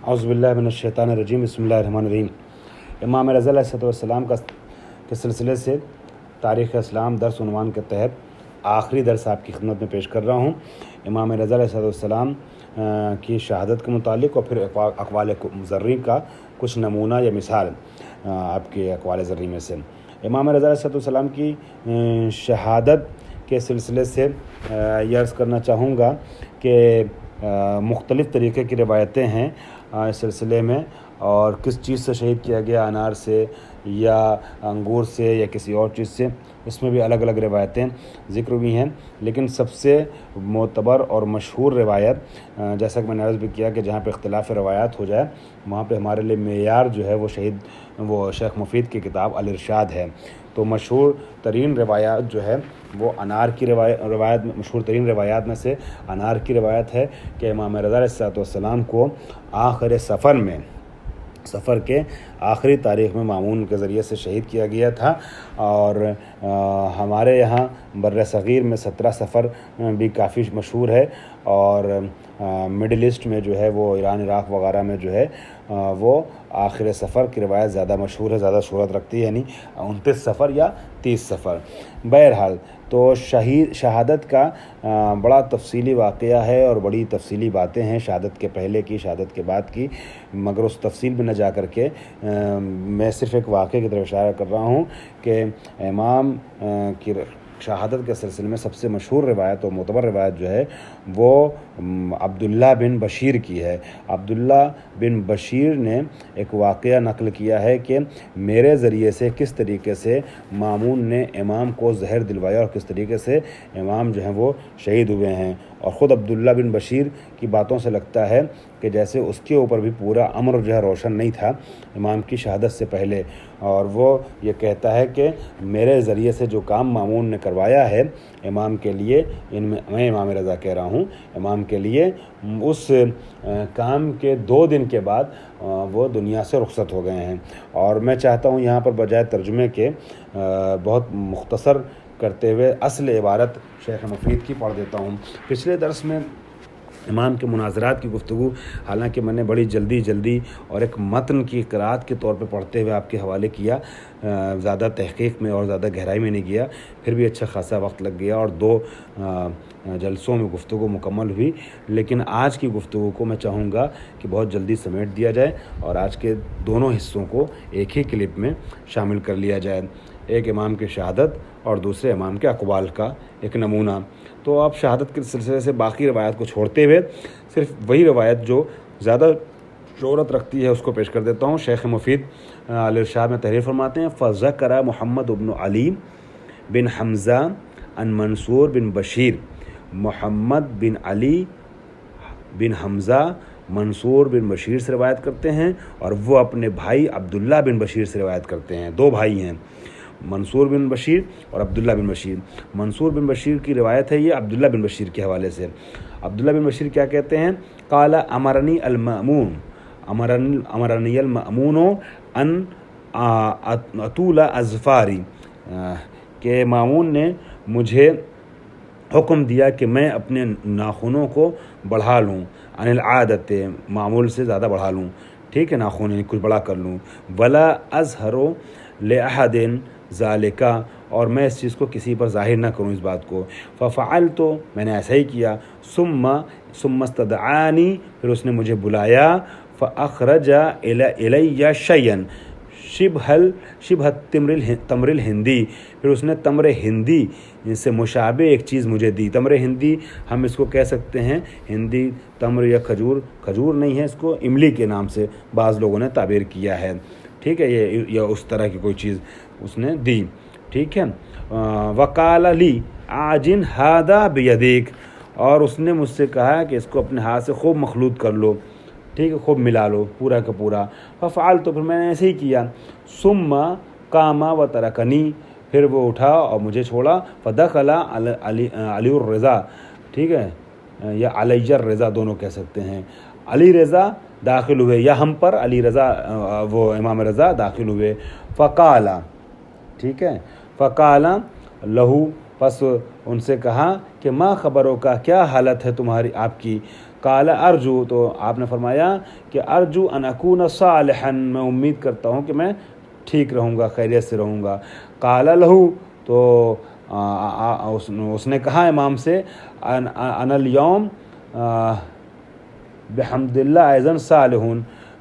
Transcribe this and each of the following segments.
اعوذ باللہ من الشیطان الرجیم بسم اللہ الرحمن الرحیم۔ امام رضا علیہ السلام کے سلسلے سے تاریخ اسلام درس عنوان کے تحت آخری درس آپ کی خدمت میں پیش کر رہا ہوں۔ امام رضا علیہ السلام کی شہادت کے متعلق اور پھر اقوال ذری کا کچھ نمونہ یا مثال آپ کے اقوال ذری میں سے۔ امام رضا علیہ السلام کی شہادت کے سلسلے سے یہ عرض کرنا چاہوں گا کہ مختلف طریقے کی روایتیں ہیں اس سلسلے میں، اور کس چیز سے شہید کیا گیا، انار سے یا انگور سے یا کسی اور چیز سے، اس میں بھی الگ الگ روایتیں ذکر ہوئی ہیں۔ لیکن سب سے معتبر اور مشہور روایت، جیسا کہ میں نے عرض بھی کیا کہ جہاں پہ اختلاف روایات ہو جائے وہاں پہ ہمارے لیے معیار جو ہے وہ شیخ مفید کی کتاب الارشاد ہے۔ تو مشہور ترین روایات جو ہے وہ انار کی روایت مشہور ترین روایات میں سے انار کی روایت ہے کہ امام رضا علیہ السلام کو آخر سفر کے آخری تاریخ میں مامون کے ذریعے سے شہید کیا گیا تھا، اور ہمارے یہاں بر صغیر میں 17 سفر بھی کافی مشہور ہے، اور مڈل ایسٹ میں جو ہے وہ ایران عراق وغیرہ میں جو ہے وہ آخر سفر کی روایت زیادہ مشہور ہے، زیادہ شہرت رکھتی ہے، یعنی 29 سفر یا 30 سفر۔ بہرحال تو شہادت کا بڑا تفصیلی واقعہ ہے اور بڑی تفصیلی باتیں ہیں شہادت کے پہلے کی، شہادت کے بعد کی، مگر اس تفصیل میں نہ جا کر کے میں صرف ایک واقعے کی طرف اشارہ کر رہا ہوں کہ امام کی شہادت کے سلسلے میں سب سے مشہور روایت اور معتبر روایت جو ہے وہ عبداللہ بن بشیر کی ہے۔ عبداللہ بن بشیر نے ایک واقعہ نقل کیا ہے کہ میرے ذریعے سے کس طریقے سے مامون نے امام کو زہر دلوایا اور کس طریقے سے امام جو ہیں وہ شہید ہوئے ہیں، اور خود عبداللہ بن بشیر کی باتوں سے لگتا ہے کہ جیسے اس کے اوپر بھی پورا امر جو ہے روشن نہیں تھا امام کی شہادت سے پہلے، اور وہ یہ کہتا ہے کہ میرے ذریعے سے جو کام مامون نے کروایا ہے امام کے لیے، میں امام رضا کہہ رہا ہوں، امام کے لیے، اس کام کے 2 دن کے بعد وہ دنیا سے رخصت ہو گئے ہیں۔ اور میں چاہتا ہوں یہاں پر بجائے ترجمے کے بہت مختصر کرتے ہوئے اصل عبارت شیخ مفید کی پڑھ دیتا ہوں۔ پچھلے درس میں امام کے مناظرات کی گفتگو حالانکہ میں نے بڑی جلدی اور ایک متن کی قرأت کے طور پہ پڑھتے ہوئے آپ کے حوالے کیا، زیادہ تحقیق میں اور زیادہ گہرائی میں نہیں گیا، پھر بھی اچھا خاصا وقت لگ گیا اور 2 جلسوں میں گفتگو مکمل ہوئی۔ لیکن آج کی گفتگو کو میں چاہوں گا کہ بہت جلدی سمیٹ دیا جائے اور آج کے دونوں حصوں کو ایک ہی کلپ میں شامل کر لیا جائے، ایک امام کی شہادت اور دوسرے امام کے اقوال کا ایک نمونہ۔ تو آپ شہادت کے سلسلے سے باقی روایت کو چھوڑتے ہوئے صرف وہی روایت جو زیادہ شہرت رکھتی ہے اس کو پیش کر دیتا ہوں۔ شیخ مفید الارشاد میں تحریر فرماتے ہیں: فذکر محمد بن علی بن حمزہ عن منصور بن بشیر۔ محمد بن علی بن حمزہ منصور بن بشیر سے روایت کرتے ہیں، اور وہ اپنے بھائی عبداللہ بن بشیر سے روایت کرتے ہیں۔ 2 بھائی ہیں، منصور بن بشیر اور عبداللہ بن بشیر۔ منصور بن بشیر کی روایت ہے یہ عبداللہ بن بشیر کے حوالے سے۔ عبداللہ بن بشیر کیا کہتے ہیں؟ قال امرنی المأمون ان اطول اظفاری، کہ مامون نے مجھے حکم دیا کہ میں اپنے ناخنوں کو بڑھا لوں، عن العادت، معمول سے زیادہ بڑھا لوں، ٹھیک ہے، ناخن کچھ بڑا کر لوں، ولا اظہر لأحد ذالک، اور میں اس چیز کو کسی پر ظاہر نہ کروں اس بات کو، ففعلت، میں نے ایسا ہی کیا، ثم استدعانی، پھر اس نے مجھے بلایا، فاخرج الی شیئا شبہ تمر الہندی، پھر اس نے تمر ہندی سے مشابہ ایک چیز مجھے دی۔ تمر ہندی ہم اس کو کہہ سکتے ہیں، ہندی تمر یا کھجور نہیں ہے، اس کو املی کے نام سے بعض لوگوں نے تعبیر کیا ہے، ٹھیک ہے، یا اس طرح کی کوئی چیز اس نے دی، ٹھیک ہے۔ وقال لی عاجن ھذا بیدیک، اور اس نے مجھ سے کہا کہ اس کو اپنے ہاتھ سے خوب مخلوط کر لو، ٹھیک ہے، خوب ملا لو پورا کا پورا۔ ففعلت، تو پھر میں نے ایسے ہی کیا۔ ثم قام وترکنی، پھر وہ اٹھا اور مجھے چھوڑا۔ فدخل علی الرضا، ٹھیک ہے، یا علی الرضا دونوں کہہ سکتے ہیں، علی رضا داخل ہوئے، یا ہم پر علی رضا وہ امام رضا داخل ہوئے۔ فقال، ٹھیک ہے، فقال لہو، پس ان سے کہا کہ ما خبروں کا، کیا حالت ہے تمہاری آپ کی؟ قال ارجو، تو آپ نے فرمایا کہ ارجو ان اکون صالحا، میں امید کرتا ہوں کہ میں ٹھیک رہوں گا، خیریت سے رہوں گا۔ قال لہو، تو اس نے کہا امام سے انا الیوم بحمد اللہ ایضا صالح،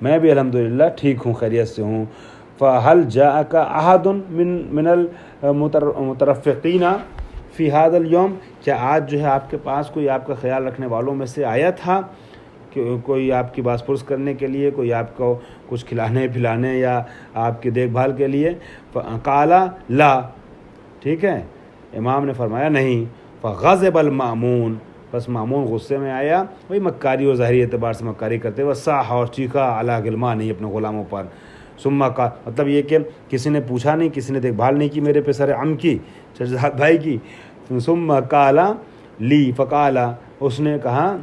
میں بھی الحمدللہ ٹھیک ہوں، خیریت سے ہوں۔ فہل جاءک احد من المترفقین فی هذا اليوم، کیا آج جو ہے آپ کے پاس کوئی آپ کا خیال رکھنے والوں میں سے آیا تھا کہ کوئی آپ کی باس پرس کرنے کے لیے، کوئی آپ کو کچھ کھلانے پلانے یا آپ کی دیکھ بھال کے لیے؟ قال لا، ٹھیک ہے، امام نے فرمایا نہیں۔ فغضب المامون، بس مامون غصے میں آیا، وہی مکاری اور ظاہری اعتبار سے مکاری کرتے ہوئے صاح، اور چیخا علی غلمانی، اپنے غلاموں پر۔ ثم کا مطلب یہ کہ کسی نے پوچھا نہیں، کسی نے دیکھ بھال نہیں کی میرے پہ سر عم کی، شہزاد بھائی کی۔ ثم قال لی، فقال، اس نے کہا،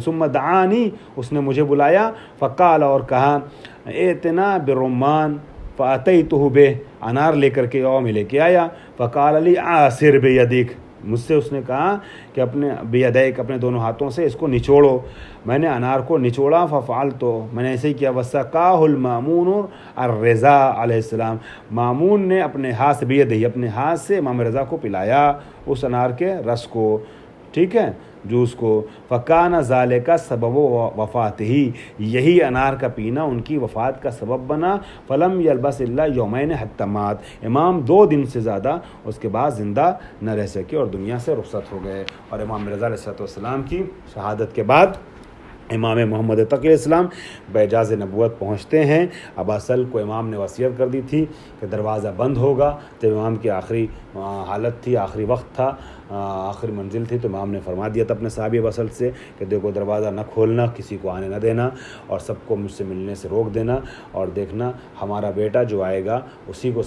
ثم دعانی، اس نے مجھے بلایا، فقال، اور کہا، ائتنا بالرمان، فاتیتہ بہ، انار لے کر کے اور میں لے کے آیا۔ فقال لی عاصر بیدک، مجھ سے اس نے کہا کہ اپنے بیدیک، اپنے دونوں ہاتھوں سے اس کو نچوڑو۔ میں نے انار کو نچوڑا، ففعلت، میں نے ایسے ہی کیا۔ وسقاہ المامون الرضا علیہ السلام، مامون نے اپنے ہاتھ سے، بیدہ، اپنے ہاتھ سے امام رضا کو پلایا اس انار کے رس کو، ٹھیک ہے، جوس کو۔ فکان ذالک سبب وفاتہ، یہی انار کا پینا ان کی وفات کا سبب بنا۔ فلم یلبس الا یومین حتی مات، امام 2 دن سے زیادہ اس کے بعد زندہ نہ رہ سکے اور دنیا سے رخصت ہو گئے۔ اور امام رضا علیہ السلام کی شہادت کے بعد امام محمد تقی علیہ السلام باعجاز نبوت پہنچتے ہیں۔ ابا سل کو امام نے وصیت کر دی تھی کہ دروازہ بند ہوگا، جب امام کی آخری حالت تھی، آخری وقت تھا، آخری منزل تھی، تو امام نے فرما دیا تھا اپنے صحابی ابا سل سے کہ دیکھو دروازہ نہ کھولنا، کسی کو آنے نہ دینا، اور سب کو مجھ سے ملنے سے روک دینا، اور دیکھنا ہمارا بیٹا جو آئے گا اسی کو،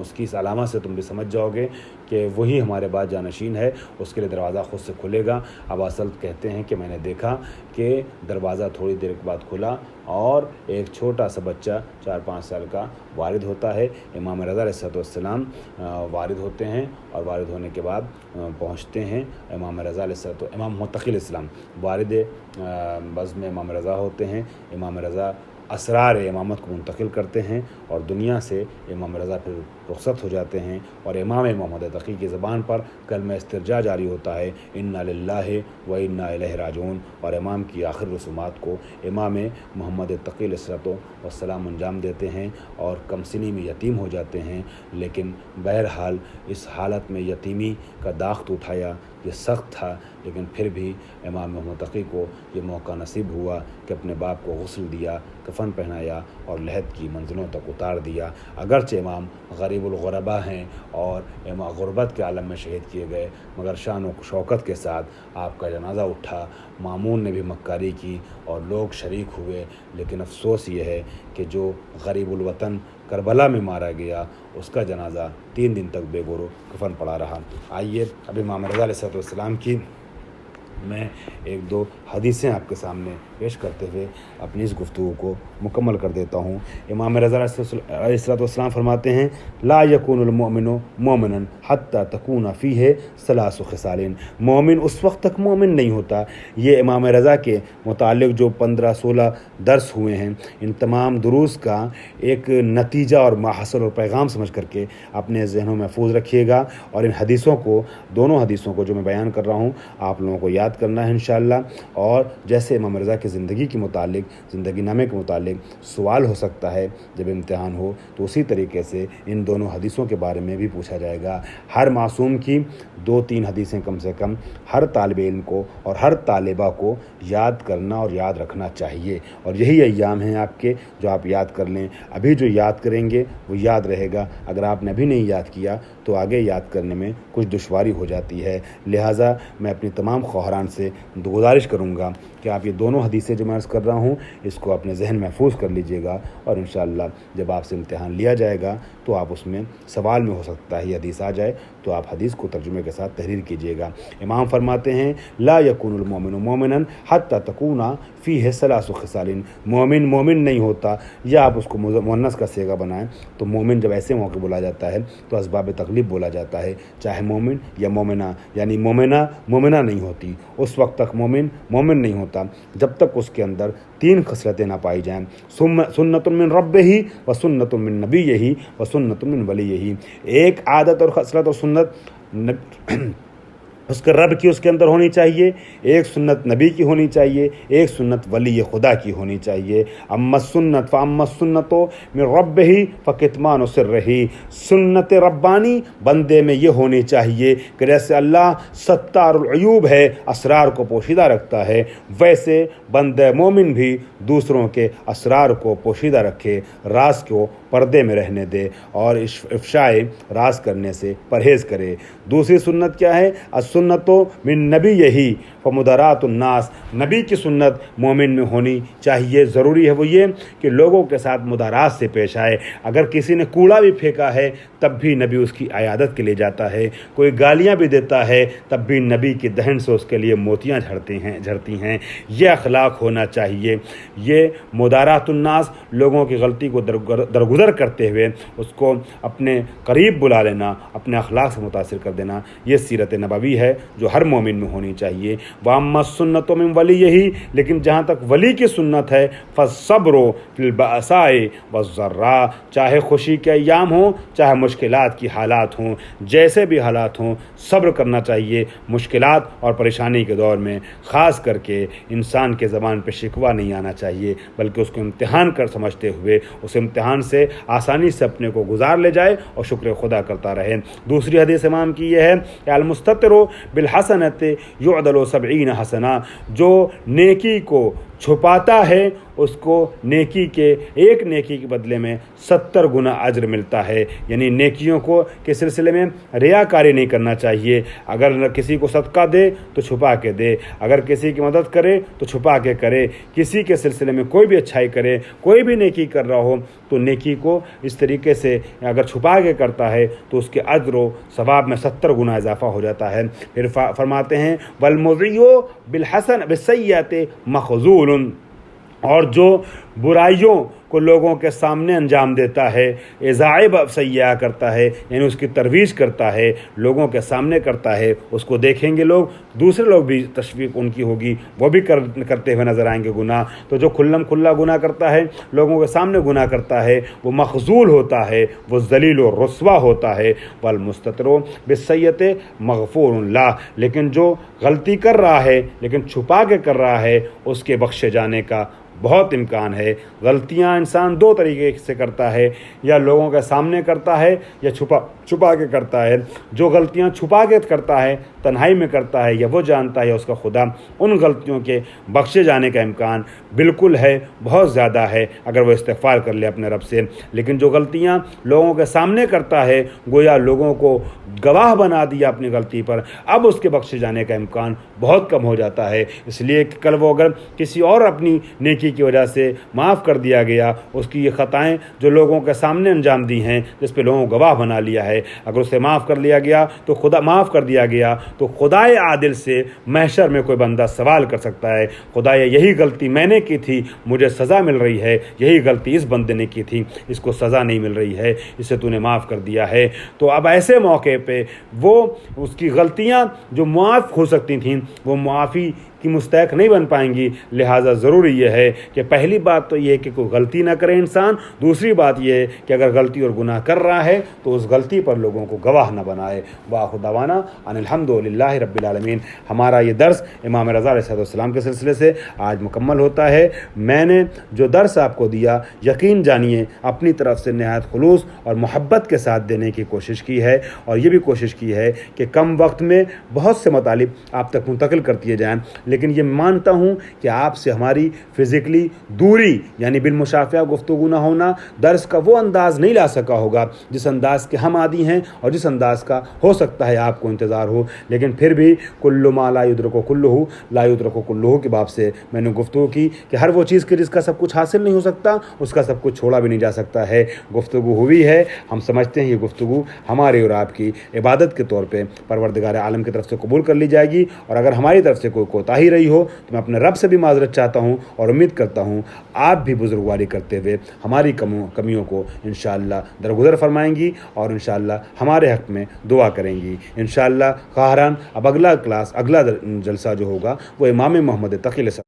اس کی اس علامت سے تم بھی سمجھ جاؤ گے کہ وہی ہمارے بعد جانشین ہے، اس کے لیے دروازہ خود سے کھلے گا۔ ابا سل کہتے ہیں کہ میں نے دیکھا کہ دروازہ تھوڑی دیر کے بعد کھلا اور ایک چھوٹا سا بچہ 4-5 سال کا وارد ہوتا ہے۔ امام رضا علیہ السلام وارد ہوتے ہیں، اور وارد ہونے کے بعد پہنچتے ہیں امام رضا امام متقی علیہ السلام وارد بزم میں امام رضا ہوتے ہیں۔ امام رضا اسرار امامت کو منتقل کرتے ہیں، اور دنیا سے امام رضا پھر رخصت ہو جاتے ہیں، اور امام محمد تقی کی زبان پر کلمہ استرجاع جاری ہوتا ہے، انا للہ و انا الیہ راجعون، اور امام کی آخر رسومات کو امام محمد تقی علیہ السلام انجام دیتے ہیں، اور کم سنی میں یتیم ہو جاتے ہیں۔ لیکن بہرحال اس حالت میں یتیمی کا داغ تو اٹھایا، یہ سخت تھا، لیکن پھر بھی امام محمد تقی کو یہ موقع نصیب ہوا کہ اپنے باپ کو غسل دیا، کفن پہنایا، اور لحد کی منزلوں تک اتار دیا۔ اگرچہ امام غریب الغربا ہیں اور امام غربت کے عالم میں شہید کیے گئے، مگر شان و شوکت کے ساتھ آپ کا جنازہ اٹھا۔ مامون نے بھی مکاری کی اور لوگ شریک ہوئے، لیکن افسوس یہ ہے کہ جو غریب الوطن کربلا میں مارا گیا، اس کا جنازہ 3 دن تک بے گورو کفن پڑا رہا۔ آئیے اب امام رضا علیہ السلام کی میں 1-2 حدیثیں آپ کے سامنے پیش کرتے ہوئے اپنی اس گفتگو کو مکمل کر دیتا ہوں۔ امام رضا علیہ السلام فرماتے ہیں، لا یکون المؤمن مومنا حتی تکون فیہ 3 خصال، مومن اس وقت تک مومن نہیں ہوتا۔ یہ امام رضا کے متعلق جو 15-16 درس ہوئے ہیں، ان تمام دروس کا ایک نتیجہ اور ماحصل اور پیغام سمجھ کر کے اپنے ذہنوں میں محفوظ رکھیے گا، اور ان حدیثوں کو، دونوں حدیثوں کو جو میں بیان کر رہا ہوں، آپ لوگوں کو یاد کرنا ہے انشاءاللہ۔ اور جیسے امام رضا کی زندگی کے متعلق، زندگی نامے کے متعلق سوال ہو سکتا ہے جب امتحان ہو، تو اسی طریقے سے ان دونوں حدیثوں کے بارے میں بھی پوچھا جائے گا۔ ہر معصوم کی 2-3 حدیثیں کم سے کم ہر طالب علم کو اور ہر طالبہ کو یاد کرنا اور یاد رکھنا چاہیے، اور یہی ایام ہیں آپ کے جو آپ یاد کر لیں۔ ابھی جو یاد کریں گے وہ یاد رہے گا، اگر آپ نے ابھی نہیں یاد کیا تو آگے یاد کرنے میں کچھ دشواری ہو جاتی ہے۔ لہٰذا میں اپنی تمام خواہران سے گزارش کروں گا کہ آپ یہ دونوں حدیث حدیثیں جو میں عرض کر رہا ہوں اس کو اپنے ذہن محفوظ کر لیجئے گا، اور انشاءاللہ جب آپ سے امتحان لیا جائے گا تو آپ اس میں سوال میں ہو سکتا ہے یہ حدیث آ جائے تو آپ حدیث کو ترجمے کے ساتھ تحریر کیجئے گا۔ امام فرماتے ہیں لا یکون المؤمن مومنا حتی تکون فیہ ثلاث خصال، مومن مومن نہیں ہوتا، یا آپ اس کو مؤنث کا صیغہ بنائیں تو مومن جب ایسے موقع بولا جاتا ہے تو اسباب تغلیب بولا جاتا ہے، چاہے مومن یا مومنہ، یعنی مومنہ نہیں ہوتی، اس وقت تک مومن مومن نہیں ہوتا جب تک اس کے اندر 3 خصلتیں نہ پائی جائیں، سنت من ربہ و سنت من نبیہ و سنت من ولیہ، ایک عادت اور خصلت اور سنت اس کے رب کی اس کے اندر ہونی چاہیے، ایک سنت نبی کی ہونی چاہیے، ایک سنت ولی خدا کی ہونی چاہیے۔ اما السنت فاما السنت من ربہ فکتمان سرہ، سنت ربانی بندے میں یہ ہونی چاہیے کہ جیسے اللہ ستار العیوب ہے، اسرار کو پوشیدہ رکھتا ہے، ویسے بندہ مومن بھی دوسروں کے اسرار کو پوشیدہ رکھے، راز کو پردے میں رہنے دے اور افشاء راز کرنے سے پرہیز کرے۔ دوسری سنت کیا ہے؟ السنت من نبی یہی فمدارات الناس، نبی کی سنت مومن میں ہونی چاہیے، ضروری ہے وہ یہ کہ لوگوں کے ساتھ مدارات سے پیش آئے، اگر کسی نے کوڑا بھی پھینکا ہے تب بھی نبی اس کی عیادت کے لیے جاتا ہے، کوئی گالیاں بھی دیتا ہے تب بھی نبی کی دہن سے اس کے لیے موتیاں جھڑتی ہیں، یہ اخلاق ہونا چاہیے۔ یہ مدارات الناس، لوگوں کی غلطی کو درگزر کرتے ہوئے اس کو اپنے قریب بلا لینا، اپنے اخلاق سے متاثر کر دینا، یہ سیرت نبوی ہے جو ہر مومن میں ہونی چاہیے۔ وَأَمَّا السُّنَّةُ مِن وَلِيِّهِ، لیکن جہاں تک ولی کی سنت ہے، فَالصَّبْرُ فِي الْبَأْسَاءِ وَالضَّرَّاءِ، چاہے خوشی کے ایام ہوں چاہے مشکلات کی حالات ہوں، جیسے بھی حالات ہوں صبر کرنا چاہیے مشکلات اور پریشانی کے دور میں، خاص کر کے انسان کے زبان پہ شکوہ نہیں آنا چاہیے بلکہ اس کو امتحان کر سمجھتے ہوئے اس امتحان سے آسانی سے اپنے کو گزار لے جائے اور شکر خدا کرتا رہے۔ دوسری حدیث امام کی یہ ہے کہ المستتر بالحسنۃ یعدل 70 حسنہ، جو نیکی کو چھپاتا ہے اس کو نیکی کے ایک نیکی کے بدلے میں 70 گنا اجر ملتا ہے، یعنی نیکیوں کو کے سلسلے میں ریاکاری نہیں کرنا چاہیے، اگر کسی کو صدقہ دے تو چھپا کے دے، اگر کسی کی مدد کرے تو چھپا کے کرے، کسی کے سلسلے میں کوئی بھی اچھائی کرے، کوئی بھی نیکی کر رہا ہو تو نیکی کو اس طریقے سے اگر چھپا کے کرتا ہے تو اس کے اجر و ثواب میں 70 گنا اضافہ ہو جاتا ہے۔ پھر فرماتے ہیں والمضی بالسیئۃ مخذول، اور جو برائیوں کو لوگوں کے سامنے انجام دیتا ہے، اضاعب سیئہ کرتا ہے، یعنی اس کی ترویج کرتا ہے، لوگوں کے سامنے کرتا ہے، اس کو دیکھیں گے لوگ، دوسرے لوگ بھی تشویق ان کی ہوگی، وہ بھی کرتے ہوئے نظر آئیں گے گناہ، تو جو کھلم کھلا گناہ کرتا ہے، لوگوں کے سامنے گناہ کرتا ہے، وہ مخذول ہوتا ہے، وہ ذلیل و رسوا ہوتا ہے۔ والمستتر بالسیئۃ مغفور لہ، لیکن جو غلطی کر رہا ہے لیکن چھپا کے کر رہا ہے اس کے بخشے جانے کا بہت امکان ہے۔ غلطیاں انسان 2 طریقے سے کرتا ہے، یا لوگوں کے سامنے کرتا ہے یا چھپا کے کرتا ہے۔ جو غلطیاں چھپا کے کرتا ہے، تنہائی میں کرتا ہے، یا وہ جانتا ہے یا اس کا خدا، ان غلطیوں کے بخشے جانے کا امکان بالکل ہے، بہت زیادہ ہے اگر وہ استغفار کر لے اپنے رب سے۔ لیکن جو غلطیاں لوگوں کے سامنے کرتا ہے، گویا لوگوں کو گواہ بنا دیا اپنی غلطی پر، اب اس کے بخشے جانے کا امکان بہت کم ہو جاتا ہے، اس لیے کہ کل وہ اگر کسی اور اپنی نیکی کی وجہ سے معاف کر دیا گیا، اس کی یہ خطائیں جو لوگوں کے سامنے انجام دی ہیں جس پہ لوگوں کو گواہ بنا لیا ہے، اگر اسے معاف کر دیا گیا تو خدائے عادل سے محشر میں کوئی بندہ سوال کر سکتا ہے، خدایا یہی غلطی میں نے کی تھی، مجھے سزا مل رہی ہے، یہی غلطی اس بندے نے کی تھی، اس کو سزا نہیں مل رہی ہے، اسے تو نے معاف کر دیا ہے۔ تو اب ایسے موقع پہ وہ اس کی غلطیاں جو معاف ہو سکتی تھیں وہ معافی کی مستحق نہیں بن پائیں گی، لہٰذا ضروری یہ ہے کہ پہلی بات تو یہ ہے کہ کوئی غلطی نہ کرے انسان، دوسری بات یہ ہے کہ اگر غلطی اور گناہ کر رہا ہے تو اس غلطی پر لوگوں کو گواہ نہ بنائے۔ وآخر دعوانا ان الحمد للہ رب العالمین۔ ہمارا یہ درس امام رضا علیہ السلام کے سلسلے سے آج مکمل ہوتا ہے۔ میں نے جو درس آپ کو دیا یقین جانیے اپنی طرف سے نہایت خلوص اور محبت کے ساتھ دینے کی کوشش کی ہے، اور یہ بھی کوشش کی ہے کہ کم وقت میں بہت سے مطالب آپ تک منتقل کر دیے جائیں، لیکن یہ مانتا ہوں کہ آپ سے ہماری فزیکلی دوری یعنی بالمشافہہ گفتگو نہ ہونا درس کا وہ انداز نہیں لا سکا ہوگا جس انداز کے ہم عادی ہیں اور جس انداز کا ہو سکتا ہے آپ کو انتظار ہو. لیکن پھر بھی کل ما لا یدرک کلہ لا یدرک کلہ کے باب سے میں نے گفتگو کی کہ ہر وہ چیز جس کا سب کچھ حاصل نہیں ہو سکتا اس کا سب کچھ چھوڑا بھی نہیں جا سکتا ہے. گفتگو ہوئی ہے, ہم سمجھتے ہیں یہ گفتگو ہمارے اور آپ کی عبادت کے طور پہ پروردگار عالم کی طرف سے قبول کر لی جائے گی, اور اگر ہماری طرف سے کوئی کوتاہی رہی ہو تو میں اپنے رب سے بھی معذرت چاہتا ہوں اور امید کرتا ہوں آپ بھی بزرگواری کرتے ہوئے ہماری کمیوں کو انشاءاللہ درگزر فرمائیں گی اور انشاءاللہ ہمارے حق میں دعا کریں گی انشاءاللہ. خواہران اب اگلا جلسہ جو ہوگا وہ امام محمد تقی